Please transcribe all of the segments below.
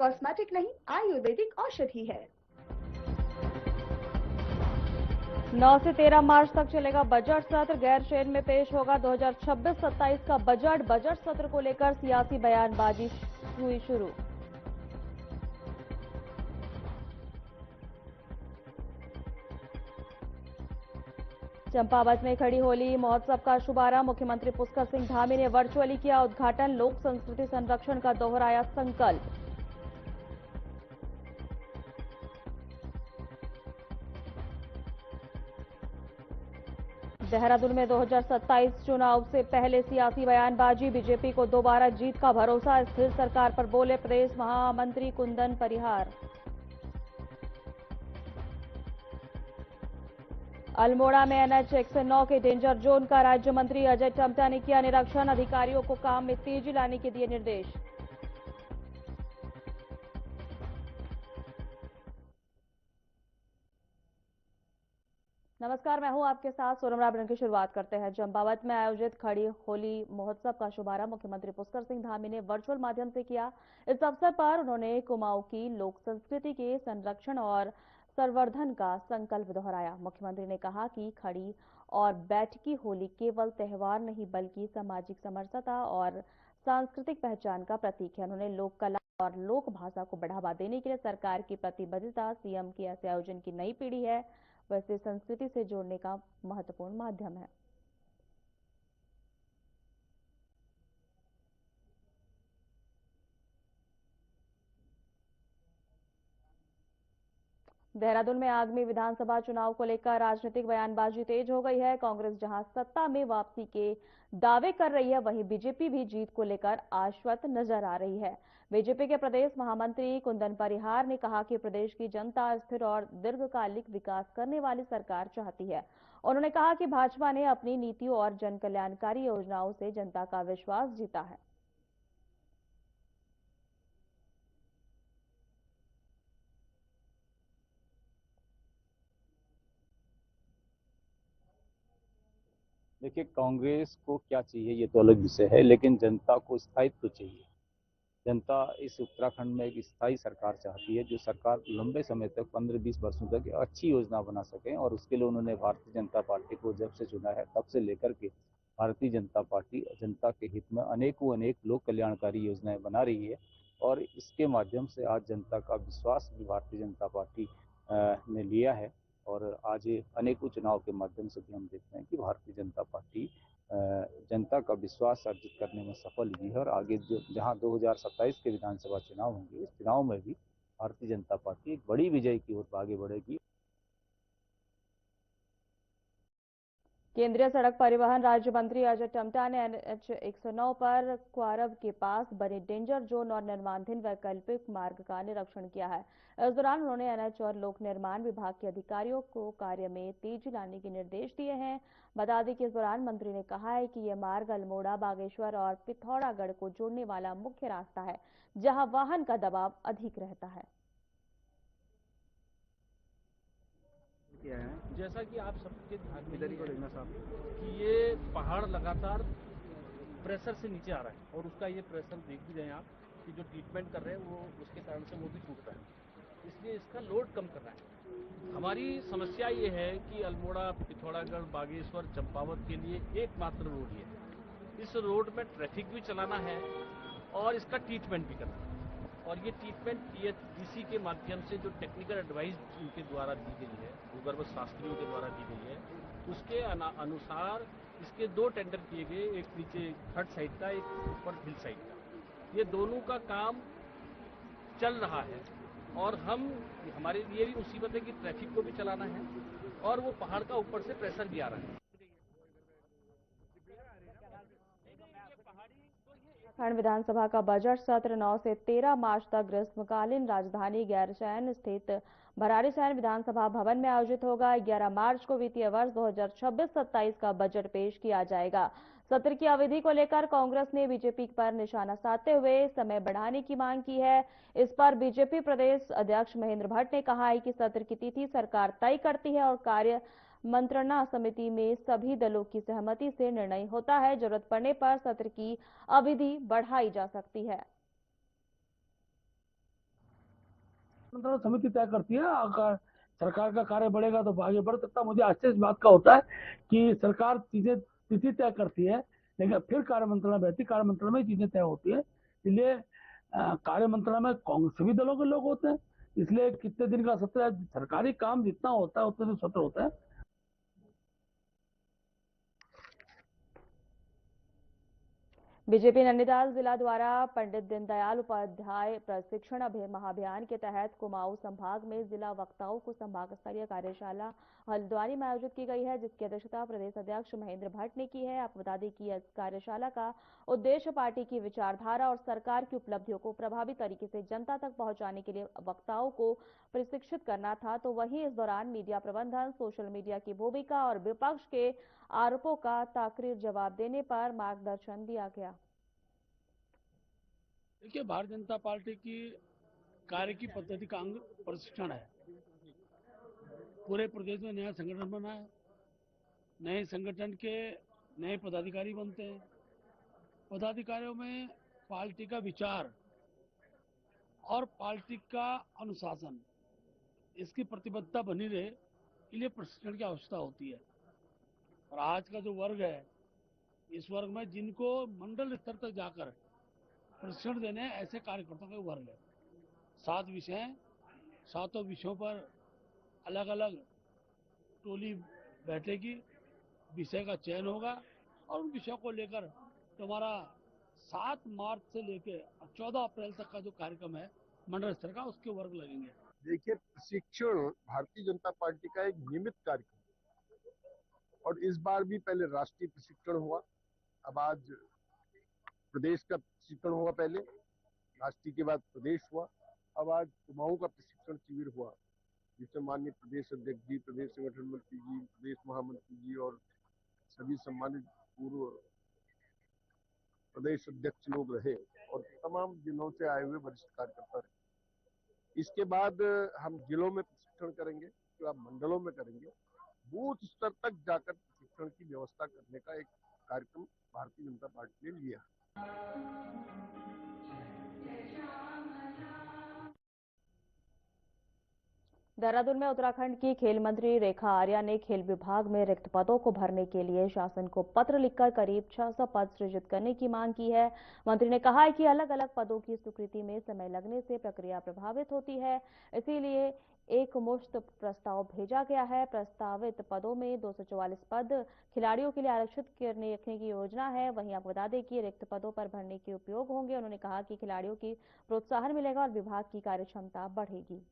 Cosmetic नहीं, आयुर्वेदिक औषधि है। 9 से 13 मार्च तक चलेगा बजट सत्र। गैरसैंण में पेश होगा 2026-27 का बजट। बजट सत्र को लेकर सियासी बयानबाजी हुई शुरू। चंपावत में खड़ी होली महोत्सव का शुभारंभ। मुख्यमंत्री पुष्कर सिंह धामी ने वर्चुअली किया उद्घाटन। लोक संस्कृति संरक्षण का दोहराया संकल्प। देहरादून में 2027 चुनाव से पहले सियासी बयानबाजी। बीजेपी को दोबारा जीत का भरोसा। स्थिर सरकार पर बोले प्रदेश महामंत्री कुंदन परिहार। अल्मोड़ा में एनएच 109 के डेंजर जोन का राज्य मंत्री अजय टम्टा ने किया निरीक्षण। अधिकारियों को काम में तेजी लाने के दिए निर्देश। नमस्कार, मैं हूं आपके साथ सोनम राबड़न की शुरुआत करते हैं। चंपावत में आयोजित खड़ी होली महोत्सव का शुभारंभ मुख्यमंत्री पुष्कर सिंह धामी ने वर्चुअल माध्यम से किया। इस अवसर पर उन्होंने कुमाऊं की लोक संस्कृति के संरक्षण और संवर्धन का संकल्प दोहराया। मुख्यमंत्री ने कहा कि खड़ी और बैठकी होली केवल त्योहार नहीं बल्कि सामाजिक समरसता और सांस्कृतिक पहचान का प्रतीक है। उन्होंने लोक कला और लोक भाषा को बढ़ावा देने के लिए सरकार की प्रतिबद्धता। सीएम के ऐसे आयोजन की नई पीढ़ी है वैसे संस्कृति से जोड़ने का महत्वपूर्ण माध्यम है। देहरादून में आगामी विधानसभा चुनाव को लेकर राजनीतिक बयानबाजी तेज हो गई है। कांग्रेस जहां सत्ता में वापसी के दावे कर रही है, वहीं बीजेपी भी जीत को लेकर आश्वस्त नजर आ रही है। बीजेपी के प्रदेश महामंत्री कुंदन परिहार ने कहा कि प्रदेश की जनता स्थिर और दीर्घकालिक विकास करने वाली सरकार चाहती है। उन्होंने कहा कि भाजपा ने अपनी नीतियों और जन कल्याणकारी योजनाओं से जनता का विश्वास जीता है। देखिए, कांग्रेस को क्या चाहिए ये तो अलग विषय है, लेकिन जनता को स्थायित्व चाहिए। जनता इस उत्तराखंड में एक स्थायी सरकार चाहती है, जो सरकार लंबे समय तक 15-20 वर्षों तक अच्छी योजना बना सके। और उसके लिए उन्होंने भारतीय जनता पार्टी को जब से चुना है तब से लेकर के भारतीय जनता पार्टी जनता के हित में अनेक लोक कल्याणकारी योजनाएं बना रही है। और इसके माध्यम से आज जनता का विश्वास भी भारतीय जनता पार्टी ने लिया है। और आज अनेकों चुनाव के माध्यम से भी हम देखते हैं कि भारतीय जनता पार्टी जनता का विश्वास अर्जित करने में सफल हुई है। और आगे जहां 2027 के विधानसभा चुनाव होंगे, इस चुनाव में भी भारतीय जनता पार्टी एक बड़ी विजय की ओर आगे बढ़ेगी। केंद्रीय सड़क परिवहन राज्य मंत्री अजय टम्टा ने एनएच 109 पर क्वारब के पास बने डेंजर जोन और निर्माणाधीन वैकल्पिक मार्ग का निरीक्षण किया है। इस दौरान उन्होंने एनएच और लोक निर्माण विभाग के अधिकारियों को कार्य में तेजी लाने के निर्देश दिए हैं। बता दें कि इस दौरान मंत्री ने कहा है कि यह मार्ग अल्मोड़ा, बागेश्वर और पिथौरागढ़ को जोड़ने वाला मुख्य रास्ता है, जहां वाहन का दबाव अधिक रहता है। जैसा कि आप सबके ध्यान में कि ये पहाड़ लगातार प्रेशर से नीचे आ रहा है, और उसका ये प्रेशर देख भी रहे हैं आप कि जो ट्रीटमेंट कर रहे हैं वो उसके कारण से वो भी टूट रहा है। इसलिए इसका लोड कम करना है। हमारी समस्या ये है कि अल्मोड़ा, पिथौरागढ़, बागेश्वर, चंपावत के लिए एकमात्र रोड ये है। इस रोड में ट्रैफिक भी चलाना है और इसका ट्रीटमेंट भी करना है। और ये ट्रीटमेंट टीएचडीसी के माध्यम से जो टेक्निकल एडवाइस उनके द्वारा दी गई है, भूगर्भ शास्त्रियों के द्वारा दी गई है, उसके अनुसार इसके 2 टेंडर किए गए, एक नीचे थर्ड साइड का, एक ऊपर हिल साइड का। ये दोनों का काम चल रहा है और हमारे लिए भी मुसीबत है कि ट्रैफिक को भी चलाना है और वो पहाड़ का ऊपर से प्रेशर भी आ रहा है। उत्तराखंड विधानसभा का बजट सत्र 9 से 13 मार्च तक ग्रीष्मकालीन राजधानी गैरसैंण स्थित भराड़ीसैंण विधानसभा भवन में आयोजित होगा। 11 मार्च को वित्तीय वर्ष 2026-27 का बजट पेश किया जाएगा। सत्र की अवधि को लेकर कांग्रेस ने बीजेपी पर निशाना साधते हुए समय बढ़ाने की मांग की है। इस पर बीजेपी प्रदेश अध्यक्ष महेंद्र भट्ट ने कहा है कि सत्र की तिथि सरकार तय करती है और कार्य मंत्रणा समिति में सभी दलों की सहमति से निर्णय होता है। जरूरत पड़ने पर सत्र की अवधि बढ़ाई जा सकती है। मंत्रिमंडल समिति तय करती है। अगर सरकार का कार्य बढ़ेगा तो आगे बढ़ सकता। मुझे आश्चर्य इस बात का होता है कि सरकार चीजें तिथि तय करती है, लेकिन फिर कार्य मंत्रणा बैठती, कार्य मंत्रणा में चीजें तय होती है। इसलिए कार्य मंत्रणा में कांग्रेस सभी दलों के लोग होते हैं, इसलिए कितने दिन का सत्र है, सरकारी काम जितना होता है उतने दिन सत्र होता है। बीजेपी नैनीताल जिला द्वारा पंडित दीनदयाल उपाध्याय प्रशिक्षण महाअभियान के तहत कुमाऊं संभाग में जिला वक्ताओं को संभाग स्तरीय कार्यशाला हल्द्वानी में आयोजित की गई है, जिसकी अध्यक्षता प्रदेश अध्यक्ष महेंद्र भट्ट ने की है। आपको बता दें कि इस कार्यशाला का उद्देश्य पार्टी की विचारधारा और सरकार की उपलब्धियों को प्रभावी तरीके से जनता तक पहुंचाने के लिए वक्ताओं को प्रशिक्षित करना था। तो वहीं इस दौरान मीडिया प्रबंधन, सोशल मीडिया की भूमिका और विपक्ष के आरोपों का ताकरीर जवाब देने पर मार्गदर्शन दिया गया। देखिए, भारतीय जनता पार्टी की कार्य की पद्धति का अंग प्रशिक्षण है। पूरे प्रदेश में नया संगठन बना है, नए संगठन के नए पदाधिकारी बनते हैं। पदाधिकारियों में पार्टी का विचार और पार्टी का अनुशासन, इसकी प्रतिबद्धता बनी रहे, इसलिए प्रशिक्षण की आवश्यकता होती है। और आज का जो वर्ग है, इस वर्ग में जिनको मंडल स्तर तक जाकर प्रशिक्षण देने हैं, ऐसे कार्यकर्ताओं का वर्ग है। 7 विषय हैं, 7 विषयों पर अलग अलग टोली बैठेगी, विषय का चयन होगा और उन विषयों को लेकर तुम्हारा 7 मार्च से लेकर 14 अप्रैल तक का जो कार्यक्रम है मंडल स्तर का, उसके वर्ग लगेंगे। देखिए, प्रशिक्षण भारतीय जनता पार्टी का एक नियमित कार्यक्रम और इस बार भी पहले राष्ट्रीय प्रशिक्षण हुआ, अब आज प्रदेश का प्रशिक्षण हुआ। पहले राष्ट्रीय के बाद प्रदेश हुआ, अब आज कुमाऊं का प्रशिक्षण शिविर हुआ, जिसमें माननीय प्रदेश अध्यक्ष जी, प्रदेश संगठन मंत्री जी, प्रदेश महामंत्री जी और सभी सम्मानित पूर्व प्रदेश अध्यक्ष लोग रहे और तमाम जिलों से आए हुए वरिष्ठ कार्यकर्ता रहे। इसके बाद हम जिलों में प्रशिक्षण करेंगे, उसके बाद मंडलों में करेंगे, बूथ स्तर तक जाकर प्रशिक्षण की व्यवस्था करने का एक कार्यक्रम भारतीय जनता पार्टी ने लिया। देहरादून में उत्तराखंड की खेल मंत्री रेखा आर्या ने खेल विभाग में रिक्त पदों को भरने के लिए शासन को पत्र लिखकर करीब 600 पद सृजित करने की मांग की है। मंत्री ने कहा है कि अलग अलग पदों की स्वीकृति में समय लगने से प्रक्रिया प्रभावित होती है, इसीलिए एक मुश्त प्रस्ताव भेजा गया है। प्रस्तावित पदों में 244 पद खिलाड़ियों के लिए आरक्षित रखने की योजना है। वहीं आपको बता दें कि रिक्त पदों पर भरने के उपयोग होंगे। उन्होंने कहा कि खिलाड़ियों की प्रोत्साहन मिलेगा और विभाग की कार्यक्षमता बढ़ेगी।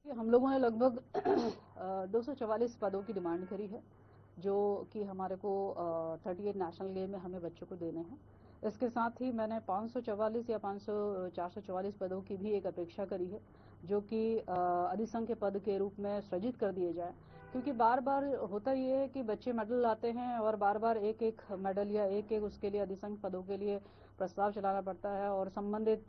हम लोगों ने लगभग 244 पदों की डिमांड करी है, जो कि हमारे को 38 नेशनल गेम में हमें बच्चों को देने हैं। इसके साथ ही मैंने 544 या 444 पदों की भी एक अपेक्षा करी है, जो कि अधिसंख्य पद के रूप में सृजित कर दिए जाए, क्योंकि बार बार होता ये है कि बच्चे मेडल लाते हैं और बार बार एक एक मेडल या एक एक उसके लिए अधिसंख्य पदों के लिए प्रस्ताव चलाना पड़ता है और संबंधित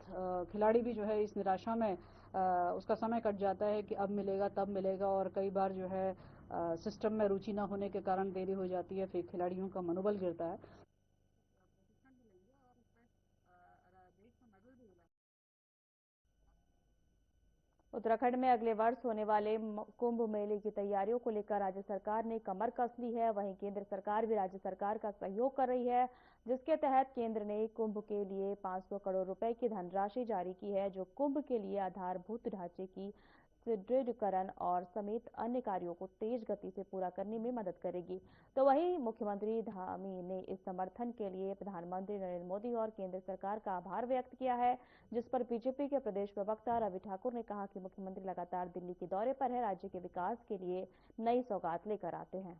खिलाड़ी भी जो है इस निराशा में उसका समय कट जाता है कि अब मिलेगा तब मिलेगा, और कई बार जो है सिस्टम में रुचि न होने के कारण देरी हो जाती है, फिर खिलाड़ियों का मनोबल गिरता है। उत्तराखंड में अगले वर्ष होने वाले कुंभ मेले की तैयारियों को लेकर राज्य सरकार ने कमर कस ली है। वहीं केंद्र सरकार भी राज्य सरकार का सहयोग कर रही है, जिसके तहत केंद्र ने कुंभ के लिए 500 करोड़ रुपए की धनराशि जारी की है, जो कुंभ के लिए आधारभूत ढांचे की सुदृढ़ीकरण और समेत अन्य कार्यों को तेज गति से पूरा करने में मदद करेगी। तो वहीं मुख्यमंत्री धामी ने इस समर्थन के लिए प्रधानमंत्री नरेंद्र मोदी और केंद्र सरकार का आभार व्यक्त किया है, जिस पर बीजेपी के प्रदेश प्रवक्ता रवि ठाकुर ने कहा कि मुख्यमंत्री लगातार दिल्ली के दौरे पर है, राज्य के विकास के लिए नई सौगात लेकर आते हैं।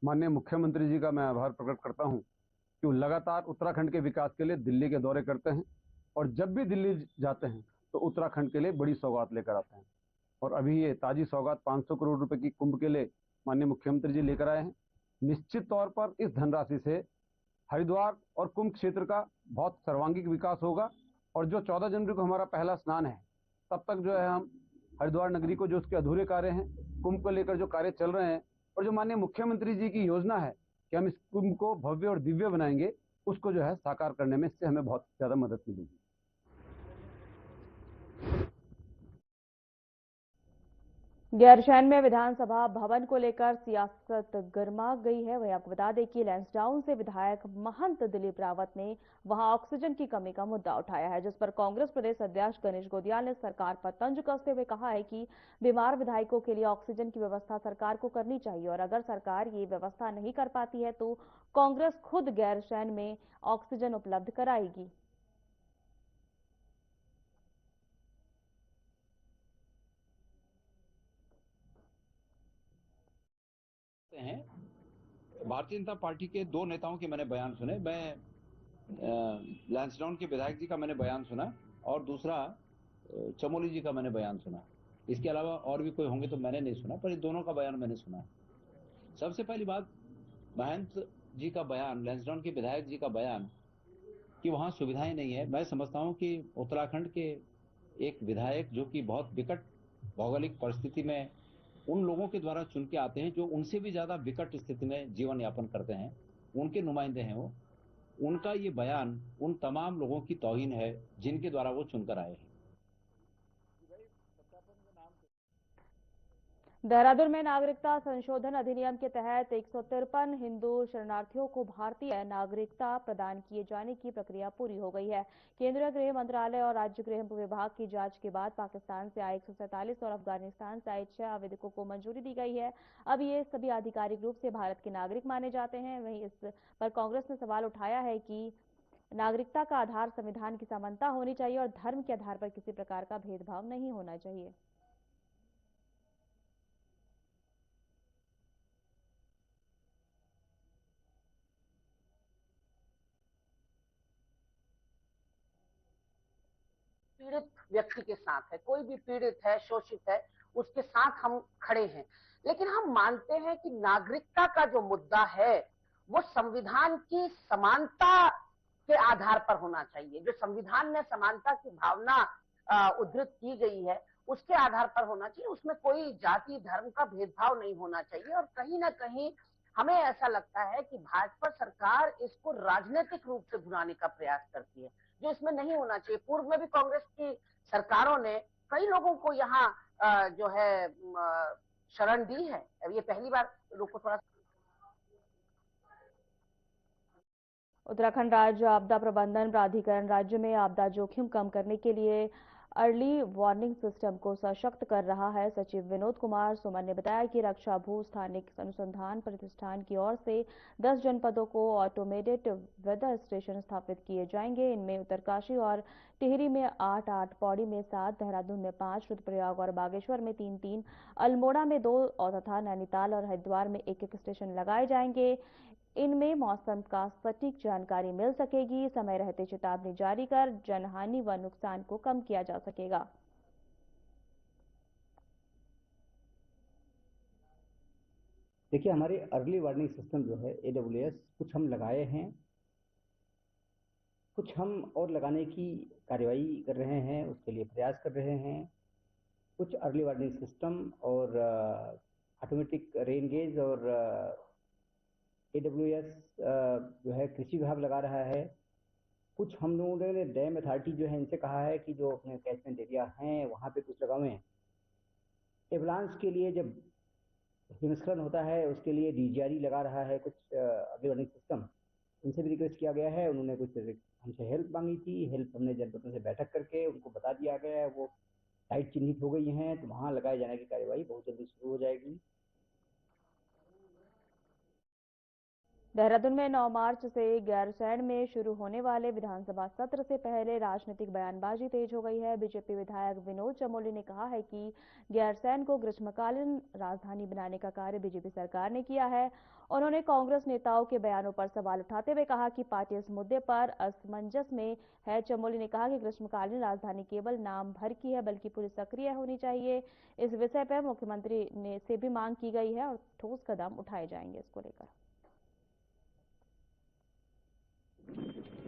माननीय मुख्यमंत्री जी का मैं आभार प्रकट करता हूं कि वो लगातार उत्तराखंड के विकास के लिए दिल्ली के दौरे करते हैं और जब भी दिल्ली जाते हैं तो उत्तराखंड के लिए बड़ी सौगात लेकर आते हैं। और अभी ये ताजी सौगात 500 करोड़ रुपए की कुंभ के लिए माननीय मुख्यमंत्री जी लेकर आए हैं। निश्चित तौर पर इस धनराशि से हरिद्वार और कुंभ क्षेत्र का बहुत सर्वांगीण विकास होगा और जो 14 जनवरी को हमारा पहला स्नान है, तब तक जो है हम हरिद्वार नगरी को जो उसके अधूरे कार्य हैं, कुंभ को लेकर जो कार्य चल रहे हैं और जो माननीय मुख्यमंत्री जी की योजना है कि हम इस कुंभ को भव्य और दिव्य बनाएंगे, उसको जो है साकार करने में इससे हमें बहुत ज्यादा मदद मिलेगी। गैरसैंण में विधानसभा भवन को लेकर सियासत गर्मा गई है। वहीं आपको बता दें कि लैंसडाउन से विधायक महंत दिलीप रावत ने वहां ऑक्सीजन की कमी का मुद्दा उठाया है, जिस पर कांग्रेस प्रदेश अध्यक्ष गणेश गोदियाल ने सरकार पर तंज कसते हुए कहा है कि बीमार विधायकों के लिए ऑक्सीजन की व्यवस्था सरकार को करनी चाहिए और अगर सरकार ये व्यवस्था नहीं कर पाती है तो कांग्रेस खुद गैरसैंण में ऑक्सीजन उपलब्ध कराएगी। हैं भारतीय जनता पार्टी के दो नेताओं के मैंने बयान सुने। मैं लैंसडाउन के विधायक जी का मैंने बयान सुना और दूसरा चमोली जी का मैंने बयान सुना। इसके अलावा और भी कोई होंगे तो मैंने नहीं सुना, पर इन दोनों का बयान मैंने सुना। सबसे पहली बात, महंत जी का बयान, लैंसडाउन के विधायक जी का बयान कि वहां सुविधाएं नहीं है। मैं समझता हूं कि उत्तराखंड के एक विधायक जो कि बहुत विकट भौगोलिक परिस्थिति में उन लोगों के द्वारा चुन के आते हैं जो उनसे भी ज्यादा विकट स्थिति में जीवन यापन करते हैं, उनके नुमाइंदे हैं वो, उनका ये बयान उन तमाम लोगों की तौहीन है जिनके द्वारा वो चुनकर आए हैं। देहरादून में नागरिकता संशोधन अधिनियम के तहत 153 हिंदू शरणार्थियों को भारतीय नागरिकता प्रदान किए जाने की प्रक्रिया पूरी हो गई है। केंद्रीय गृह मंत्रालय और राज्य गृह विभाग की जांच के बाद पाकिस्तान से आए 147 और अफगानिस्तान से आए 6 आवेदकों को मंजूरी दी गई है। अब ये सभी आधिकारिक रूप से भारत के नागरिक माने जाते हैं। वहीं इस पर कांग्रेस ने सवाल उठाया है कि नागरिकता का आधार संविधान की समानता होनी चाहिए और धर्म के आधार पर किसी प्रकार का भेदभाव नहीं होना चाहिए। पीड़ित व्यक्ति के साथ है, कोई भी पीड़ित है, शोषित है, उसके साथ हम खड़े हैं। लेकिन हम मानते हैं कि नागरिकता का जो मुद्दा है वो संविधान की समानता के आधार पर होना चाहिए। जो संविधान में समानता की भावना उद्धृत की गई है उसके आधार पर होना चाहिए। उसमें कोई जाति धर्म का भेदभाव नहीं होना चाहिए। और कहीं ना कहीं हमें ऐसा लगता है कि भाजपा सरकार इसको राजनीतिक रूप से भुनाने का प्रयास करती है, जो इसमें नहीं होना चाहिए। पूर्व में भी कांग्रेस की सरकारों ने कई लोगों को यहाँ जो है शरण दी है। ये पहली बार लोगों को थोड़ा। उत्तराखंड राज्य आपदा प्रबंधन प्राधिकरण राज्य में आपदा जोखिम कम करने के लिए अर्ली वार्निंग सिस्टम को सशक्त कर रहा है। सचिव विनोद कुमार सुमन ने बताया कि रक्षा भू स्थानिक अनुसंधान प्रतिष्ठान की ओर से 10 जनपदों को ऑटोमेटेड वेदर स्टेशन स्थापित किए जाएंगे। इनमें उत्तरकाशी और टिहरी में 8-8, पौड़ी में 7, देहरादून में 5, रुद्रप्रयाग और बागेश्वर में 3-3, अल्मोड़ा में 2 और तथा नैनीताल और हरिद्वार में 1-1 स्टेशन लगाए जाएंगे। इनमें मौसम का सटीक जानकारी मिल सकेगी। समय रहते चेतावनी जारी कर जनहानि व नुकसान को कम किया जा सकेगा। देखिए, हमारे अर्ली वार्निंग सिस्टम जो है AWS, कुछ हम लगाए हैं, कुछ हम और लगाने की कार्यवाही कर रहे हैं, उसके लिए प्रयास कर रहे हैं। कुछ अर्ली वार्निंग सिस्टम और ऑटोमेटिक रेन गेज और AWS जो है कृषि विभाग लगा रहा है। कुछ हम लोगों ने डैम अथॉरिटी जो है इनसे कहा है कि जो अपने कैचमेंट एरिया हैं वहाँ पे कुछ लगावें। एवलांस के लिए जब हिमस्खलन होता है उसके लिए DGRE लगा रहा है कुछ अर्ली वार्निंग सिस्टम। उनसे भी रिक्वेस्ट किया गया है, उन्होंने कुछ हमसे हेल्प मांगी थी। हेल्प हमने जनपदों से बैठक करके उनको बता दिया गया है, वो साइट चिन्हित हो गई हैं, तो वहाँ लगाए जाने की कार्यवाही बहुत जल्दी शुरू हो जाएगी। देहरादून में 9 मार्च से गैरसैंण में शुरू होने वाले विधानसभा सत्र से पहले राजनीतिक बयानबाजी तेज हो गई है। बीजेपी विधायक विनोद चमोली ने कहा है कि गैरसैंण को ग्रीष्मकालीन राजधानी बनाने का कार्य बीजेपी सरकार ने किया है। उन्होंने कांग्रेस नेताओं के बयानों पर सवाल उठाते हुए कहा कि पार्टी इस मुद्दे पर असमंजस में है। चमोली ने कहा कि ग्रीष्मकालीन राजधानी केवल नाम भर की है, बल्कि पूरी सक्रिय होनी चाहिए। इस विषय पर मुख्यमंत्री ने से भी मांग की गई है और ठोस कदम उठाए जाएंगे इसको लेकर।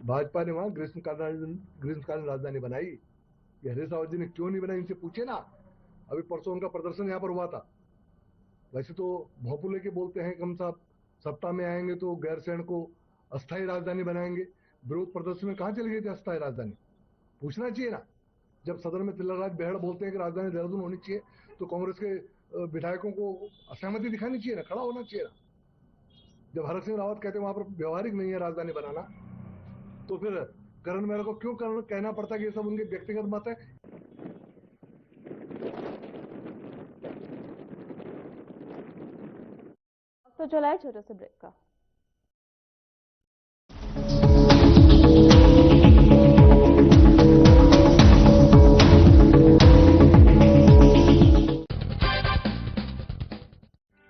भाजपा ने वहां ग्रीष्मकालीन राजधानी बनाई, ये हरीश रावत जी ने क्यों नहीं बनाई, इनसे पूछे ना। अभी परसों उनका प्रदर्शन यहाँ पर हुआ था। वैसे तो भोंपू लेके बोलते हैं कि हम साहब सत्ता में आएंगे तो गैरसैंण को अस्थायी राजधानी बनाएंगे। विरोध प्रदर्शन में कहाँ चले गए थे अस्थायी राजधानी? पूछना चाहिए ना। जब सदन में तिलकराज बेहड़ बोलते हैं कि राजधानी देहरादून होनी चाहिए, तो कांग्रेस के विधायकों को असहमति दिखानी चाहिए ना, खड़ा होना चाहिए ना। जब हरक सिंह रावत कहते हैं वहां पर व्यवहारिक नहीं है राजधानी बनाना, तो फिर करण मेहरा को क्यों कहना पड़ता कि ये सब उनके व्यक्तिगत मत है? तो चलाए छोटे से ब्रेक का।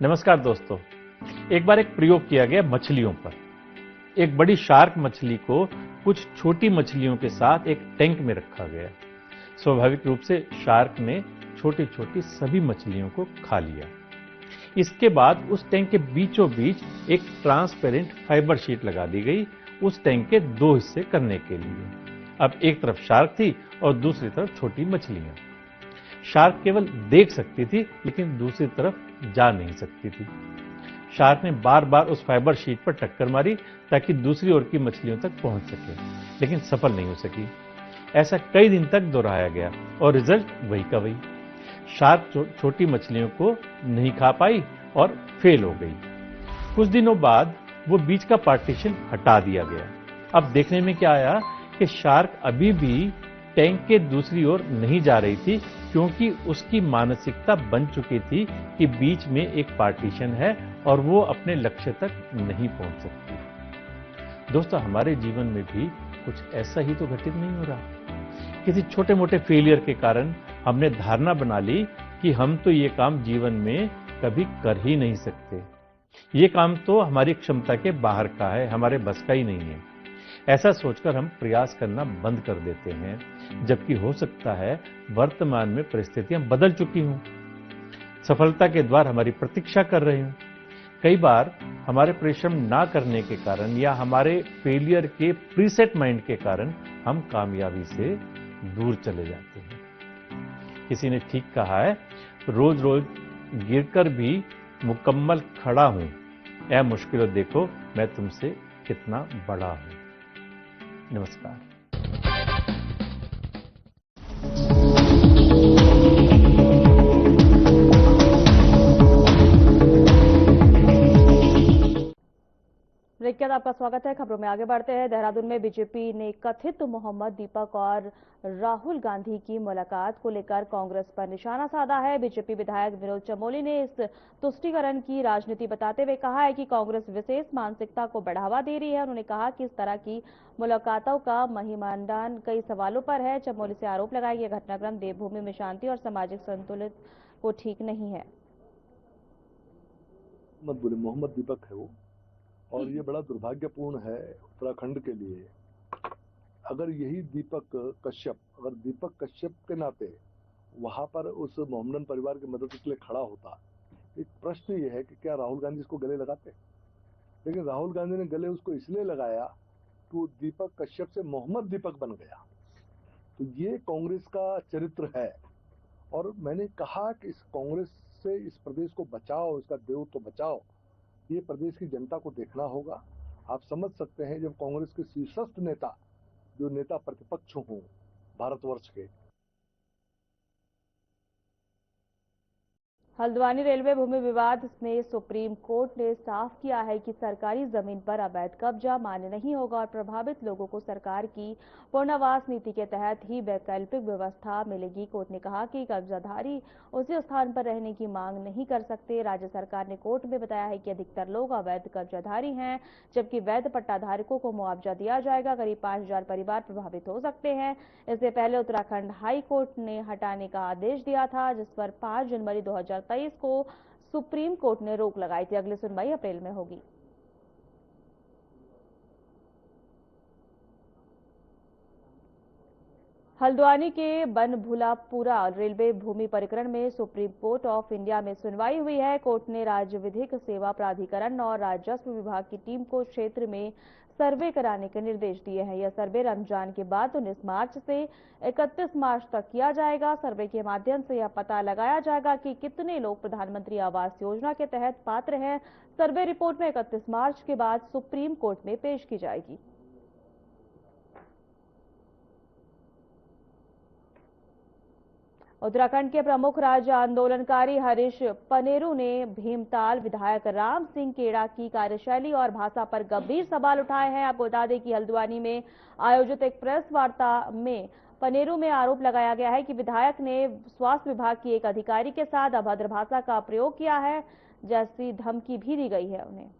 नमस्कार दोस्तों, एक बार एक प्रयोग किया गया मछलियों पर। एक बड़ी शार्क मछली को कुछ छोटी मछलियों के साथ एक टैंक में रखा गया। स्वाभाविक रूप से शार्क ने छोटी छोटी सभी मछलियों को खा लिया। इसके बाद उस टैंक के बीचों बीच एक ट्रांसपेरेंट फाइबर शीट लगा दी गई, उस टैंक के 2 हिस्से करने के लिए। अब एक तरफ शार्क थी और दूसरी तरफ छोटी मछलियां। शार्क केवल देख सकती थी, लेकिन दूसरी तरफ जा नहीं सकती थी। शार्क ने बार बार उस फाइबर शीट पर टक्कर मारी ताकि दूसरी ओर की मछलियों तक पहुंच सके, लेकिन सफल नहीं हो सकी। ऐसा कई दिन तक दोहराया गया और रिजल्ट वही का वही। शार्क छोटी मछलियों को नहीं खा पाई और फेल हो गई। कुछ दिनों बाद वो बीच का पार्टीशन हटा दिया गया। अब देखने में क्या आया कि शार्क अभी भी टैंक के दूसरी ओर नहीं जा रही थी, क्योंकि उसकी मानसिकता बन चुकी थी कि बीच में एक पार्टीशन है और वो अपने लक्ष्य तक नहीं पहुंच सकती। दोस्तों, हमारे जीवन में भी कुछ ऐसा ही तो घटित नहीं हो रहा। किसी छोटे मोटे फेलियर के कारण हमने धारणा बना ली कि हम तो ये काम जीवन में कभी कर ही नहीं सकते। ये काम तो हमारी क्षमता के बाहर का है, हमारे बस का ही नहीं है। ऐसा सोचकर हम प्रयास करना बंद कर देते हैं, जबकि हो सकता है वर्तमान में परिस्थितियां बदल चुकी हों, सफलता के द्वार हमारी प्रतीक्षा कर रहे हों। कई बार हमारे परिश्रम ना करने के कारण या हमारे फेलियर के प्रीसेट माइंड के कारण हम कामयाबी से दूर चले जाते हैं। किसी ने ठीक कहा है, रोज रोज गिरकर भी मुकम्मल खड़ा हूं, ऐ मुश्किलों देखो मैं तुमसे कितना बड़ा हूं। नमस्कार। ब्रेक के बाद आपका स्वागत है। खबरों में आगे बढ़ते हैं। देहरादून में बीजेपी ने कथित मोहम्मद दीपक और राहुल गांधी की मुलाकात को लेकर कांग्रेस पर निशाना साधा है। बीजेपी विधायक विनोद चमोली ने इस तुष्टीकरण की राजनीति बताते हुए कहा है कि कांग्रेस विशेष मानसिकता को बढ़ावा दे रही है। उन्होंने कहा कि इस तरह की मुलाकातों का महिमांडन कई सवालों पर है। चमोली से आरोप लगाया कि घटनाक्रम देवभूमि में शांति और सामाजिक संतुलित को ठीक नहीं है। मत बोले, मोहम्मद दीपक है वो, और ये बड़ा दुर्भाग्यपूर्ण है उत्तराखंड के लिए। अगर यही दीपक कश्यप के नाते वहां पर उस मोहम्मदन परिवार की मदद के लिए खड़ा होता, एक प्रश्न ये है कि क्या राहुल गांधी इसको गले लगाते? लेकिन राहुल गांधी ने गले उसको इसलिए लगाया कि वो दीपक कश्यप से मोहम्मद दीपक बन गया। तो ये कांग्रेस का चरित्र है। और मैंने कहा कि इस कांग्रेस से इस प्रदेश को बचाओ, इसका देव तो बचाओ, ये प्रदेश की जनता को देखना होगा। आप समझ सकते हैं जब कांग्रेस के शीर्षस्थ नेता, जो नेता प्रतिपक्ष हों भारतवर्ष के, हल्द्वानी रेलवे भूमि विवाद में सुप्रीम कोर्ट ने साफ किया है कि सरकारी जमीन पर अवैध कब्जा मान्य नहीं होगा और प्रभावित लोगों को सरकार की पुनर्वास नीति के तहत ही वैकल्पिक व्यवस्था मिलेगी। कोर्ट ने कहा कि कब्जाधारी उसी स्थान पर रहने की मांग नहीं कर सकते। राज्य सरकार ने कोर्ट में बताया है कि अधिकतर लोग अवैध कब्जाधारी हैं, जबकि वैध पट्टाधारकों को मुआवजा दिया जाएगा। करीब 5000 परिवार प्रभावित हो सकते हैं। इससे पहले उत्तराखंड हाई कोर्ट ने हटाने का आदेश दिया था, जिस पर 5 जनवरी 2023 को सुप्रीम कोर्ट ने रोक लगाई थी। अगली सुनवाई अप्रैल में होगी। हल्द्वानी के बनभुलापुरा रेलवे भूमि प्रकरण में सुप्रीम कोर्ट ऑफ इंडिया में सुनवाई हुई है। कोर्ट ने राज्य विधिक सेवा प्राधिकरण और राजस्व विभाग की टीम को क्षेत्र में सर्वे कराने के निर्देश दिए हैं। यह सर्वे रमजान के बाद 19 मार्च से 31 मार्च तक किया जाएगा। सर्वे के माध्यम से यह पता लगाया जाएगा कि कितने लोग प्रधानमंत्री आवास योजना के तहत पात्र हैं। सर्वे रिपोर्ट में 31 मार्च के बाद सुप्रीम कोर्ट में पेश की जाएगी। उत्तराखंड के प्रमुख राज्य आंदोलनकारी हरीश पनेरू ने भीमताल विधायक राम सिंह केड़ा की कार्यशैली और भाषा पर गंभीर सवाल उठाए हैं। आपको बता दें कि हल्द्वानी में आयोजित एक प्रेस वार्ता में पनेरू में आरोप लगाया गया है कि विधायक ने स्वास्थ्य विभाग की एक अधिकारी के साथ अभद्र भाषा का प्रयोग किया है, जैसी धमकी भी दी गई है उन्हें।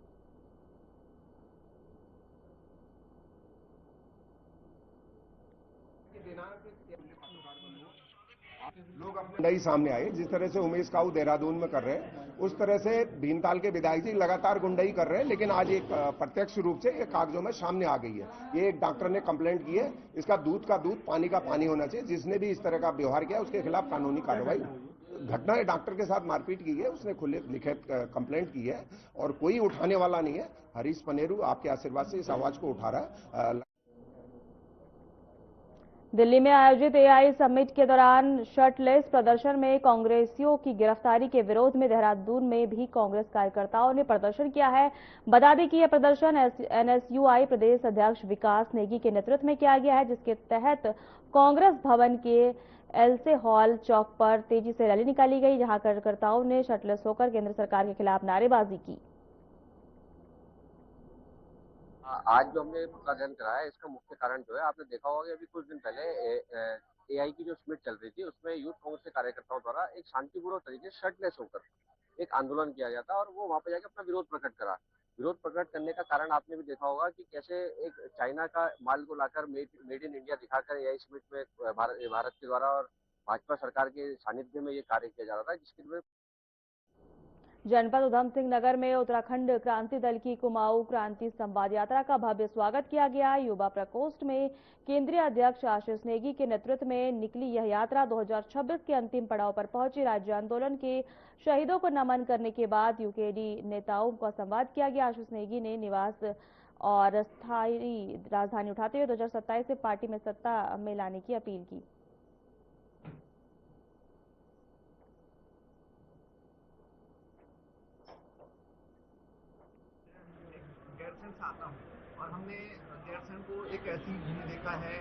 लोग अपने सामने आए, जिस तरह से उमेश काऊ देहरादून में कर रहे हैं, उस तरह से भीमताल के विधायक जी लगातार गुंडाई कर रहे हैं। लेकिन आज एक प्रत्यक्ष रूप से ये कागजों में सामने आ गई है। ये एक डॉक्टर ने कंप्लेंट की है, इसका दूध का दूध पानी का पानी होना चाहिए। जिसने भी इस तरह का व्यवहार किया उसके खिलाफ कानूनी कार्रवाई। घटना है, डॉक्टर के साथ मारपीट की है, उसने खुले लिखित कंप्लेंट की है और कोई उठाने वाला नहीं है। हरीश पनेरू आपके आशीर्वाद से इस आवाज को उठा रहा है। दिल्ली में आयोजित एआई समिट के दौरान शर्टलेस प्रदर्शन में कांग्रेसियों की गिरफ्तारी के विरोध में देहरादून में भी कांग्रेस कार्यकर्ताओं ने प्रदर्शन किया है। बता दें कि यह प्रदर्शन एनएसयूआई प्रदेश अध्यक्ष विकास नेगी के नेतृत्व में किया गया है, जिसके तहत कांग्रेस भवन के एलसे हॉल चौक पर तेजी से रैली निकाली गई, जहां कार्यकर्ताओं ने शर्टलेस होकर केंद्र सरकार के खिलाफ नारेबाजी की। आज जो हमने पुतला दहन कराया, इसका मुख्य कारण जो है, आपने देखा होगा कि अभी कुछ दिन पहले एआई की जो समिट चल रही थी, उसमें यूथ कांग्रेस के कार्यकर्ताओं द्वारा एक शांतिपूर्वक तरीके से शर्टलेस होकर एक आंदोलन किया गया था और वो वहां पर जाकर अपना विरोध प्रकट करा। विरोध प्रकट करने का कारण आपने भी देखा होगा कि कैसे एक चाइना का माल को लाकर मेड इन इंडिया दिखाकर एआई समिट में भारत के द्वारा और भाजपा सरकार के सानिध्य में ये कार्य किया जा रहा था, जिसके लिए जनपद उधम सिंह नगर में उत्तराखंड क्रांति दल की कुमाऊं क्रांति संवाद यात्रा का भव्य स्वागत किया गया। युवा प्रकोष्ठ में केंद्रीय अध्यक्ष आशीष नेगी के नेतृत्व में निकली यह यात्रा 2026 के अंतिम पड़ाव पर पहुंची। राज्य आंदोलन के शहीदों को नमन करने के बाद यूकेडी नेताओं का संवाद किया गया। आशीष नेगी ने निवास और स्थायी राजधानी उठाते हुए 2027 से पार्टी में सत्ता में लाने की अपील की। आता हूँ और हमने गैरसैंण को एक ऐसी भूमि देखा है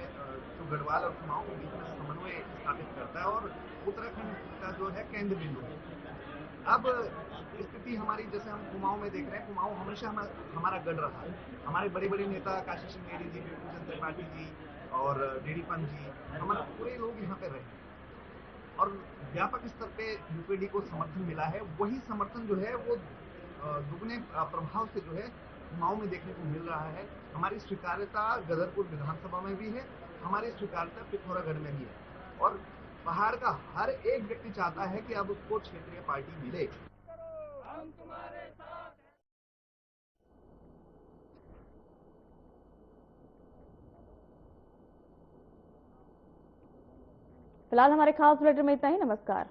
जो गढ़वाल और कुमाऊं के बीच में समन्वय स्थापित करता है और उत्तराखंड का जो है केंद्र बिंदु है। अब स्थिति हमारी जैसे हम कुमाऊं में देख रहे हैं, कुमाऊं हमेशा हमारा गढ़ रहा है। हमारे बड़े बड़े नेता काशी सिंह मेरी जी, बिल्कुल त्रिपाठी जी और डीडी पंत जी, हमारे पूरे लोग यहाँ पे रहे और व्यापक स्तर पे यूपीडी को समर्थन मिला है। वही समर्थन जो है वो दुगने प्रभाव से जो है कुमाऊं में देखने को मिल रहा है। हमारी स्वीकार्यता गदरपुर विधानसभा में भी है, हमारी स्वीकार्यता पिथौरागढ़ में भी है और पहाड़ का हर एक व्यक्ति चाहता है कि अब उसको क्षेत्रीय पार्टी मिले। फिलहाल हमारे खास बुलेटिन में इतना ही। नमस्कार।